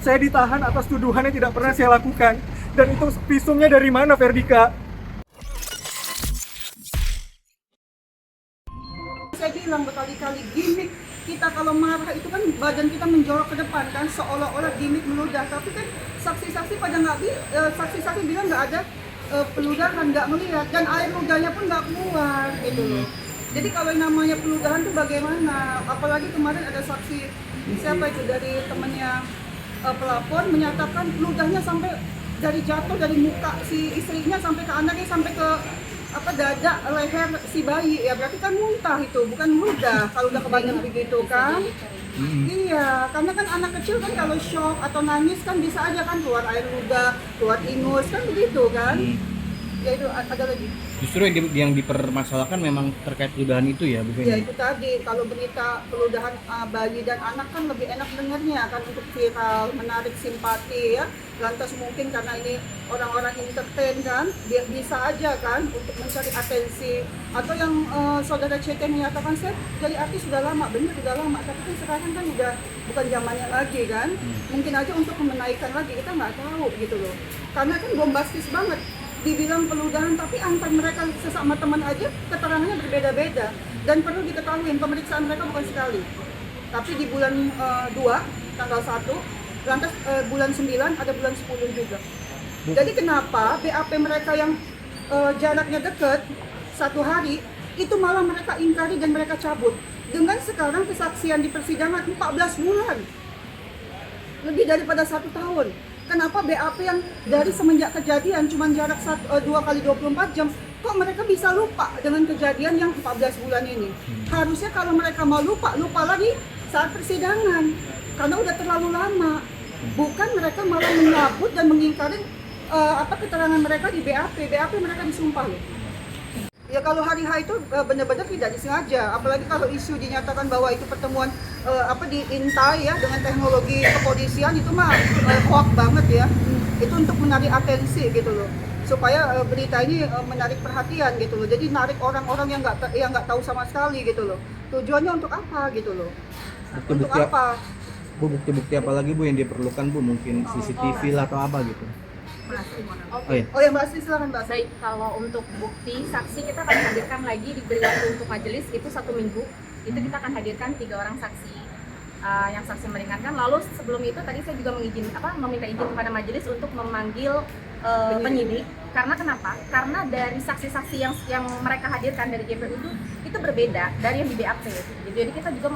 Saya ditahan atas tuduhan yang tidak pernah saya lakukan. Dan itu visumnya dari mana, Ferdika? Saya bilang berkali-kali, gimmick kita kalau marah itu kan badan kita menjorok ke depan kan, seolah-olah gimmick meludah. Tapi kan saksi-saksi pada saksi-saksi bilang nggak ada peludahan, nggak melihat, dan air ludahnya pun nggak keluar gitu loh. Jadi kalau yang namanya peludahan itu bagaimana? Apalagi kemarin ada saksi siapa itu dari temannya pelapor menyatakan ludahnya sampai dari jatuh dari muka si istrinya sampai ke anaknya sampai ke dada leher si bayi, ya berarti kan muntah itu, bukan ludah kalau udah kebanyakan begitu kan. Iya, karena kan anak kecil kan kalau shock atau nangis kan bisa aja kan keluar air ludah, keluar ingus kan begitu kan. Ya itu ada lagi. Justru yang dipermasalahkan memang terkait ludahan itu ya, Bu Ya Feni? itu tadi, kalau berita peludahan bayi dan anak kan lebih enak dengarnya kan, untuk viral, menarik simpati ya. Lantas mungkin karena ini orang-orang entertain kan, dia bisa aja kan untuk mencari atensi. Atau yang saudara CT menyatakan, saya jadi artis sudah lama, benar sudah lama, tapi kan sekarang kan udah bukan zamannya lagi kan. Mungkin aja untuk menaikkan lagi, kita nggak tahu gitu loh. Karena kan bombastis banget. Dibilang peludahan, tapi antar mereka sesama teman aja keterangannya berbeda-beda. Dan perlu diketahui, pemeriksaan mereka bukan sekali, tapi di bulan 2, tanggal 1, lantas bulan 9, ada bulan 10 juga. Jadi kenapa BAP mereka yang jaraknya dekat 1 hari, itu malah mereka ingkari dan mereka cabut. Dengan sekarang kesaksian di persidangan 14 bulan, lebih daripada 1 tahun. Kenapa BAP yang dari semenjak kejadian cuma jarak 2 kali 24 jam, kok mereka bisa lupa dengan kejadian yang 14 bulan ini? Harusnya kalau mereka mau lupa, lupa lagi saat persidangan, karena udah terlalu lama. Bukan mereka malah menyabut dan mengingkari keterangan mereka di BAP. BAP mereka disumpah loh. Ya kalau hari H itu benar-benar tidak disengaja, apalagi kalau isu dinyatakan bahwa itu pertemuan diintai ya dengan teknologi kepolisian, itu mah hoax banget ya. Itu untuk menarik atensi gitu loh, supaya berita ini menarik perhatian gitu loh. Jadi narik orang-orang yang nggak tahu sama sekali gitu loh. Tujuannya untuk apa gitu loh? Untuk apa? Bu, bukti-bukti apa lagi Bu yang diperlukan Bu? Mungkin CCTV lah atau apa gitu? Oh ya Mbak Asri, silakan Mbak Asri. Baik, kalau untuk bukti saksi kita akan hadirkan lagi, diberi waktu untuk majelis itu 1 minggu. Itu kita akan hadirkan 3 orang saksi yang saksi meringankan. Lalu sebelum itu tadi saya juga meminta izin kepada majelis untuk memanggil penyidik. Karena kenapa? Karena dari saksi-saksi yang mereka hadirkan dari JPU itu berbeda dari yang di BAP. Jadi kita juga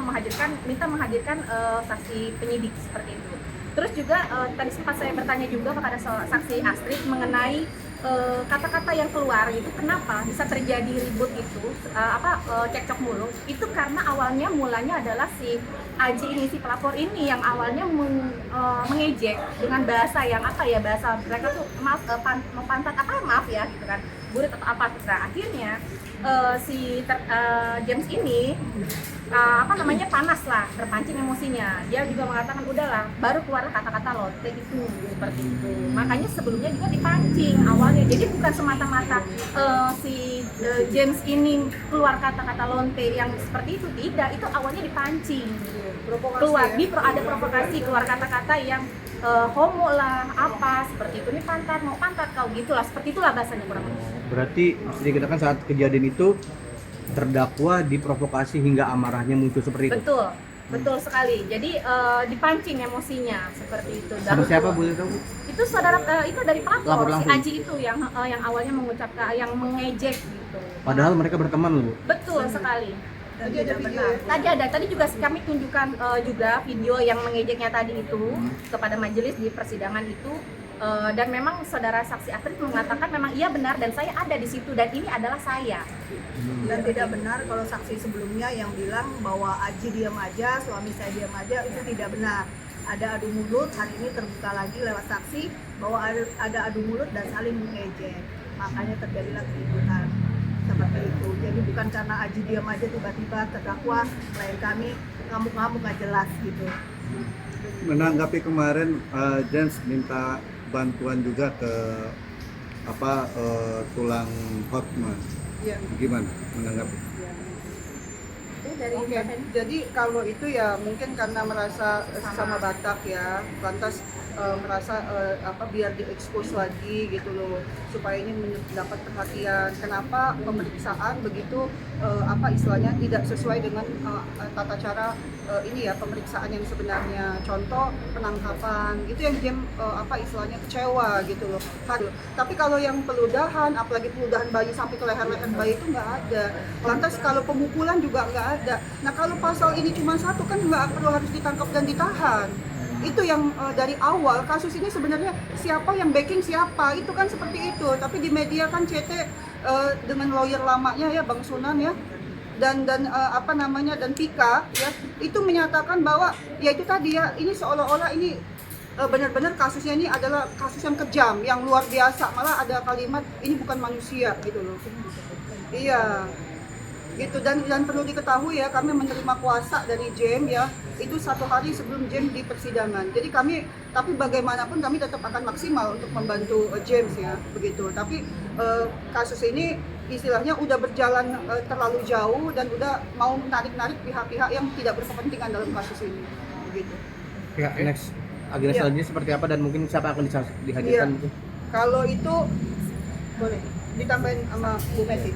minta menghadirkan saksi penyidik seperti itu. Terus juga tadi sempat saya bertanya juga kepada saksi Astrid mengenai kata-kata yang keluar itu, kenapa bisa terjadi ribut itu, cekcok mulut. Itu karena awalnya mulanya adalah si Aji ini, si pelapor ini yang awalnya mengejek dengan bahasa yang bahasa mereka tuh maaf ya gitu kan, burit atau apa. Nah, akhirnya James ini panas lah, terpancing emosinya. Dia juga mengatakan udahlah, baru keluar kata-kata lonte itu seperti itu. Makanya sebelumnya juga dipancing awalnya. Jadi bukan semata-mata James ini keluar kata-kata lonte yang seperti itu, tidak. Itu awalnya dipancing. Keluar ada provokasi, keluar kata-kata yang homo lah, apa seperti itu. Ini mau pantat kau gitulah, seperti itulah bahasanya kurang lebih. Berarti bisa dikatakan saat kejadian itu terdakwa diprovokasi hingga amarahnya muncul seperti itu? Betul sekali. Jadi dipancing emosinya seperti itu. Sama siapa boleh tahu? Itu saudara itu dari pelapor, si langsung. Aji itu yang awalnya mengucapkan, yang mengejek gitu. Padahal mereka berteman loh, Bu. Betul sekali. Tadi ada video. Tadi juga kami tunjukkan juga video yang mengejeknya tadi itu kepada majelis di persidangan itu. Dan memang saudara saksi Astrid mengatakan memang iya benar dan saya ada di situ dan ini adalah saya. Dan tidak benar kalau saksi sebelumnya yang bilang bahwa Aji diam aja, suami saya diam aja, itu tidak benar. Ada adu mulut, hari ini terbuka lagi lewat saksi bahwa ada adu mulut dan saling mengejek. Makanya terjadilah keributan seperti itu. Jadi bukan karena Aji diam aja tiba-tiba terdakwa, klien kami ngamuk-ngamuk nggak jelas gitu. Menanggapi kemarin James minta bantuan juga ke tulang hotma. Iya. Gimana menanggapi? dari Oke, Mbak Feni? jadi kalau itu ya mungkin karena merasa sama Batak ya, lantas merasa biar diekspos lagi gitu loh, supaya ini mendapat perhatian. Kenapa pemeriksaan begitu istilahnya tidak sesuai dengan tata cara ini ya pemeriksaan yang sebenarnya. Contoh penangkapan gitu yang dia istilahnya kecewa gitu loh. Aduh, tapi kalau yang peludahan, apalagi peludahan bayi sampai ke leher-leher bayi itu nggak ada. Lantas kalau pemukulan juga nggak ada. Nah kalau pasal ini cuma satu kan nggak perlu harus ditangkap dan ditahan. Itu yang dari awal kasus ini sebenarnya siapa yang backing siapa itu kan seperti itu. Tapi di media kan CT dengan lawyer lamanya ya Bang Sunan ya dan dan Pika ya itu menyatakan bahwa ya itu tadi ya ini seolah-olah ini benar-benar kasusnya ini adalah kasus yang kejam, yang luar biasa. Malah ada kalimat ini bukan manusia gitu loh. Iya. Gitu dan perlu diketahui ya kami menerima kuasa dari JEM ya itu 1 hari sebelum JEM di persidangan. Jadi tapi bagaimanapun kami tetap akan maksimal untuk membantu JEM ya begitu. Tapi kasus ini istilahnya udah berjalan terlalu jauh dan udah mau menarik-narik pihak-pihak yang tidak berkepentingan dalam kasus ini begitu. Ya, next agenda selanjutnya seperti apa dan mungkin siapa akan dihadirkan? Iya. Mungkin? Kalau itu boleh ditambahin sama Bu Messi.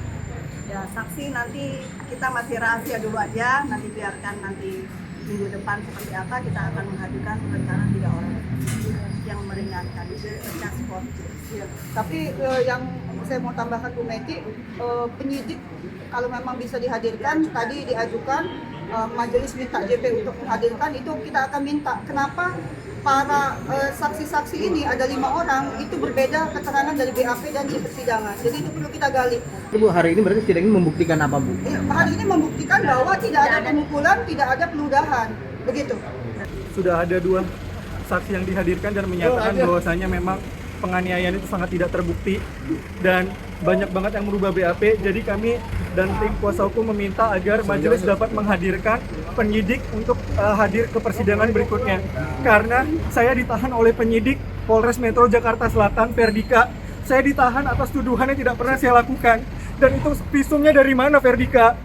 Ya, saksi nanti kita masih rahasia dulu aja, nanti biarkan nanti minggu depan seperti apa kita akan menghadirkan rencana 3 orang yang meringankan task force. Ya. Tapi yang saya mau tambahkan Bu Meti, penyidik kalau memang bisa dihadirkan, tadi diajukan majelis minta JP untuk menghadirkan itu kita akan minta. Kenapa para saksi-saksi ini ada 5 orang itu berbeda keterangan dari BAP dan di persidangan. Jadi itu perlu kita gali. Bu, hari ini berarti sidang ini membuktikan apa, Bu? Hari ini membuktikan bahwa tidak ada pemukulan, tidak ada peludahan. Begitu. Sudah ada 2 saksi yang dihadirkan dan menyatakan bahwasanya memang penganiayaan itu sangat tidak terbukti dan banyak banget yang merubah BAP. Jadi kami dan tim kuasa hukum meminta agar majelis dapat menghadirkan penyidik untuk hadir ke persidangan berikutnya. Karena saya ditahan oleh penyidik Polres Metro Jakarta Selatan, Ferdika. Saya ditahan atas tuduhan yang tidak pernah saya lakukan. Dan itu visumnya dari mana, Ferdika?